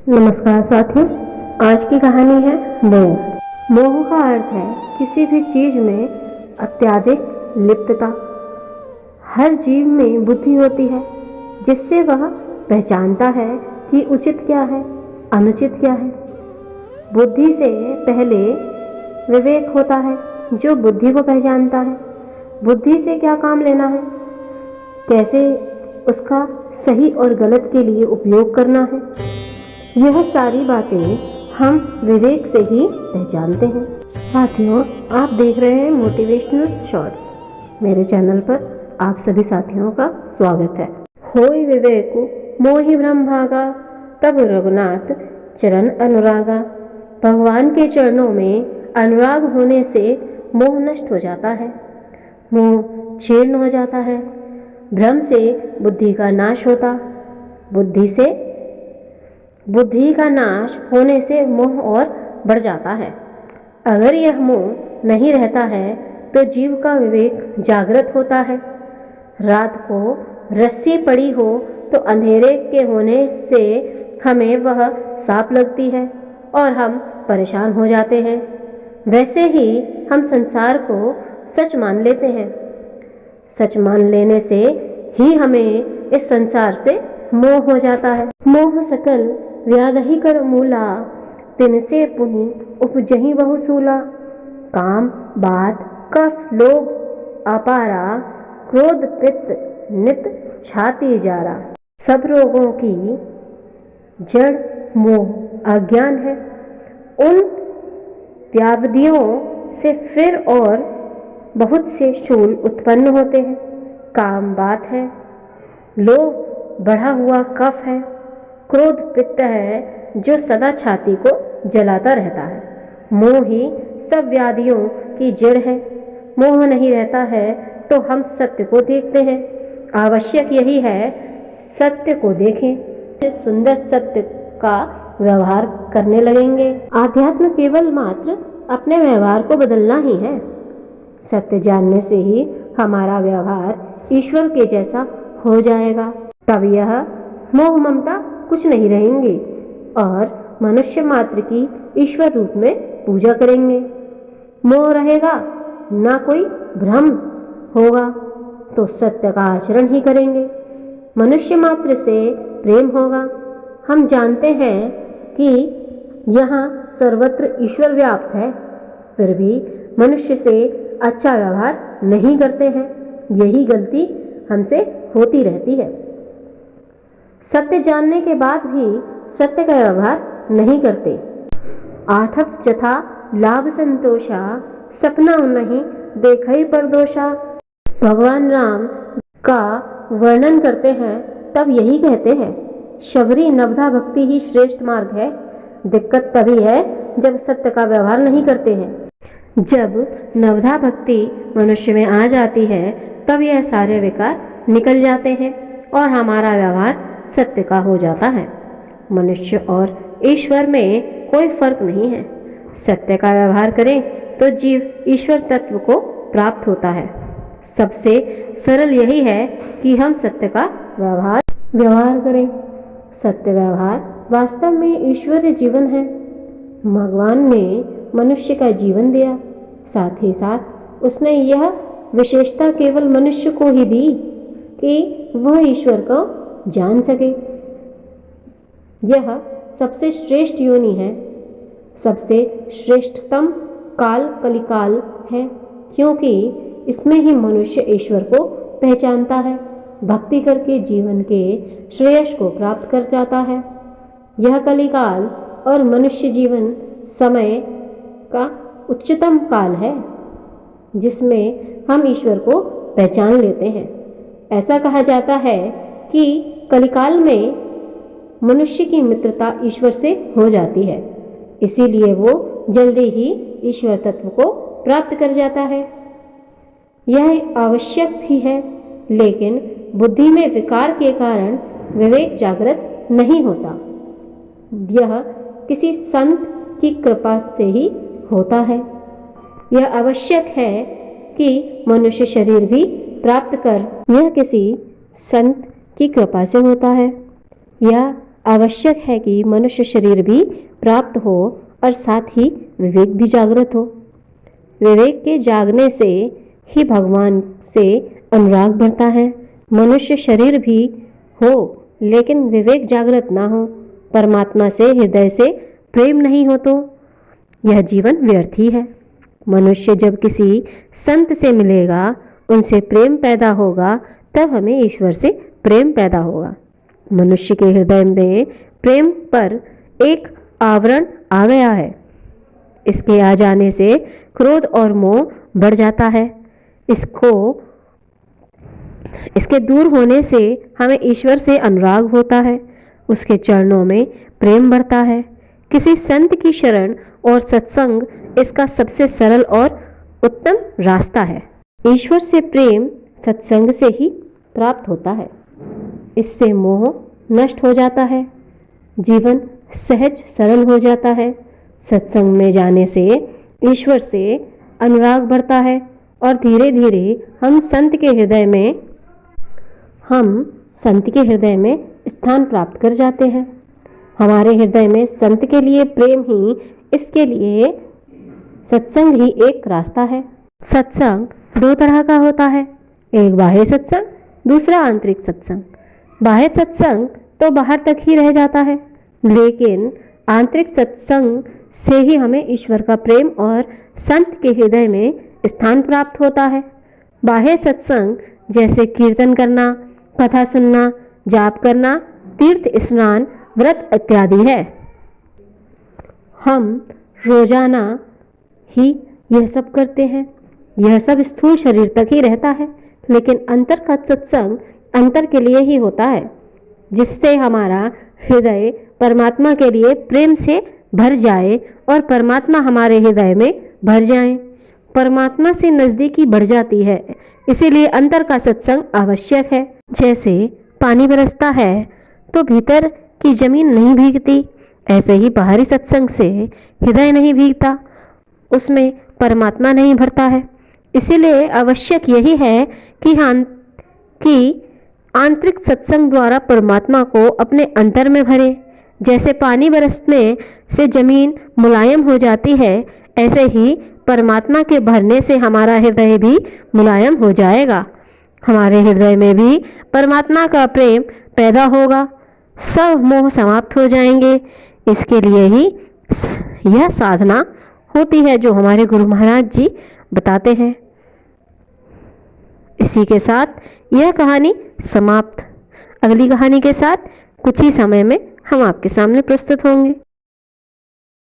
नमस्कार साथियों, आज की कहानी है मोह। मोह का अर्थ है किसी भी चीज में अत्यधिक लिप्तता। हर जीव में बुद्धि होती है जिससे वह पहचानता है कि उचित क्या है, अनुचित क्या है। बुद्धि से पहले विवेक होता है जो बुद्धि को पहचानता है। बुद्धि से क्या काम लेना है, कैसे उसका सही और गलत के लिए उपयोग करना है, यह सारी बातें हम विवेक से ही पहचानते हैं। साथियों, आप देख रहे हैं मोटिवेशनल शॉर्ट्स। मेरे चैनल पर आप सभी साथियों का स्वागत है। होय विवेकु मोहि भ्रम भागा, तब रघुनाथ चरण अनुरागा। भगवान के चरणों में अनुराग होने से मोह नष्ट हो जाता है, मोह क्षीर्ण हो जाता है। भ्रम से बुद्धि का नाश होता, बुद्धि का नाश होने से मोह और बढ़ जाता है। अगर यह मोह नहीं रहता है तो जीव का विवेक जागृत होता है। रात को रस्सी पड़ी हो तो अंधेरे के होने से हमें वह सांप लगती है और हम परेशान हो जाते हैं। वैसे ही हम संसार को सच मान लेते हैं। सच मान लेने से ही हमें इस संसार से मोह हो जाता है। मोह सकल व्याधि कर मूला, तिनसे पुनि उपजहि बहुसूला। काम बात कफ लोभ अपारा, क्रोध पित्त नित छाती जारा। सब रोगों की जड़ मोह अज्ञान है। उन व्याधियों से फिर और बहुत से शूल उत्पन्न होते हैं। काम बात है, लोभ बढ़ा हुआ कफ है, क्रोध पित्त है जो सदा छाती को जलाता रहता है। मोह ही सब व्याधियों की जड़ है। मोह नहीं रहता है तो हम सत्य को देखते हैं। आवश्यक यही है सत्य को देखें, सुंदर सत्य का व्यवहार करने लगेंगे। आध्यात्म केवल मात्र अपने व्यवहार को बदलना ही है। सत्य जानने से ही हमारा व्यवहार ईश्वर के जैसा हो जाएगा। तब यह मोह ममता कुछ नहीं रहेंगे और मनुष्य मात्र की ईश्वर रूप में पूजा करेंगे। मोह रहेगा, ना कोई भ्रम होगा तो सत्य का आचरण ही करेंगे। मनुष्य मात्र से प्रेम होगा। हम जानते हैं कि यहाँ सर्वत्र ईश्वर व्याप्त है, फिर भी मनुष्य से अच्छा व्यवहार नहीं करते हैं। यही गलती हमसे होती रहती है। सत्य जानने के बाद भी सत्य का व्यवहार नहीं करते। आठव चथा लाभ संतोषा, सपना नहीं देखई परदोषा। भगवान राम का वर्णन करते हैं तब यही कहते हैं, शबरी नवधा भक्ति ही श्रेष्ठ मार्ग है। दिक्कत तभी है जब सत्य का व्यवहार नहीं करते हैं। जब नवधा भक्ति मनुष्य में आ जाती है तब यह सारे विकार निकल जाते हैं और हमारा व्यवहार सत्य का हो जाता है। मनुष्य और ईश्वर में कोई फर्क नहीं है। सत्य का व्यवहार करें तो जीव ईश्वर तत्व को प्राप्त होता है। सबसे सरल यही है कि हम सत्य का व्यवहार करें। सत्य व्यवहार वास्तव में ईश्वरीय जीवन है। भगवान ने मनुष्य का जीवन दिया, साथ ही साथ उसने यह विशेषता केवल मनुष्य को ही दी कि वह ईश्वर को जान सके। यह सबसे श्रेष्ठ योनि है। सबसे श्रेष्ठतम काल कलिकाल है, क्योंकि इसमें ही मनुष्य ईश्वर को पहचानता है, भक्ति करके जीवन के श्रेयस को प्राप्त कर जाता है। यह कलिकाल और मनुष्य जीवन समय का उच्चतम काल है जिसमें हम ईश्वर को पहचान लेते हैं। ऐसा कहा जाता है कि कलिकाल में मनुष्य की मित्रता ईश्वर से हो जाती है, इसीलिए वो जल्दी ही ईश्वर तत्व को प्राप्त कर जाता है। यह आवश्यक भी है, लेकिन बुद्धि में विकार के कारण विवेक जागृत नहीं होता। यह किसी संत की कृपा से ही होता है। यह आवश्यक है कि मनुष्य शरीर भी प्राप्त कर, यह किसी संत की कृपा से होता है। यह आवश्यक है कि मनुष्य शरीर भी प्राप्त हो और साथ ही विवेक भी जागृत हो। विवेक के जागने से ही भगवान से अनुराग बढ़ता है। मनुष्य शरीर भी हो लेकिन विवेक जागृत ना हो, परमात्मा से हृदय से प्रेम नहीं हो तो यह जीवन व्यर्थ ही है। मनुष्य जब किसी संत से मिलेगा, उनसे प्रेम पैदा होगा, तब हमें ईश्वर से प्रेम पैदा होगा। मनुष्य के हृदय में प्रेम पर एक आवरण आ गया है। इसके आ जाने से क्रोध और मोह बढ़ जाता है। इसके दूर होने से हमें ईश्वर से अनुराग होता है, उसके चरणों में प्रेम बढ़ता है। किसी संत की शरण और सत्संग इसका सबसे सरल और उत्तम रास्ता है। ईश्वर से प्रेम सत्संग से ही प्राप्त होता है। इससे मोह नष्ट हो जाता है, जीवन सहज सरल हो जाता है। सत्संग में जाने से ईश्वर से अनुराग बढ़ता है और धीरे धीरे हम संत के हृदय में स्थान प्राप्त कर जाते हैं। हमारे हृदय में संत के लिए प्रेम ही, इसके लिए सत्संग ही एक रास्ता है। सत्संग दो तरह का होता है, एक बाह्य सत्संग, दूसरा आंतरिक सत्संग। बाह्य सत्संग तो बाहर तक ही रह जाता है, लेकिन आंतरिक सत्संग से ही हमें ईश्वर का प्रेम और संत के हृदय में स्थान प्राप्त होता है। बाह्य सत्संग जैसे कीर्तन करना, कथा सुनना, जाप करना, तीर्थ स्नान, व्रत इत्यादि है। हम रोजाना ही यह सब करते हैं। यह सब स्थूल शरीर तक ही रहता है, लेकिन अंतर का सत्संग अंतर के लिए ही होता है, जिससे हमारा हृदय परमात्मा के लिए प्रेम से भर जाए और परमात्मा हमारे हृदय में भर जाए। परमात्मा से नज़दीकी बढ़ जाती है, इसीलिए अंतर का सत्संग आवश्यक है। जैसे पानी बरसता है तो भीतर की जमीन नहीं भीगती, ऐसे ही बाहरी सत्संग से हृदय नहीं भीगता, उसमें परमात्मा नहीं भरता है। इसीलिए आवश्यक यही है कि आंतरिक सत्संग द्वारा परमात्मा को अपने अंतर में भरे। जैसे पानी बरसने से जमीन मुलायम हो जाती है, ऐसे ही परमात्मा के भरने से हमारा हृदय भी मुलायम हो जाएगा। हमारे हृदय में भी परमात्मा का प्रेम पैदा होगा, सब मोह समाप्त हो जाएंगे। इसके लिए ही यह साधना होती है जो हमारे गुरु महाराज जी बताते हैं। इसी के साथ यह कहानी समाप्त। अगली कहानी के साथ कुछ ही समय में हम आपके सामने प्रस्तुत होंगे।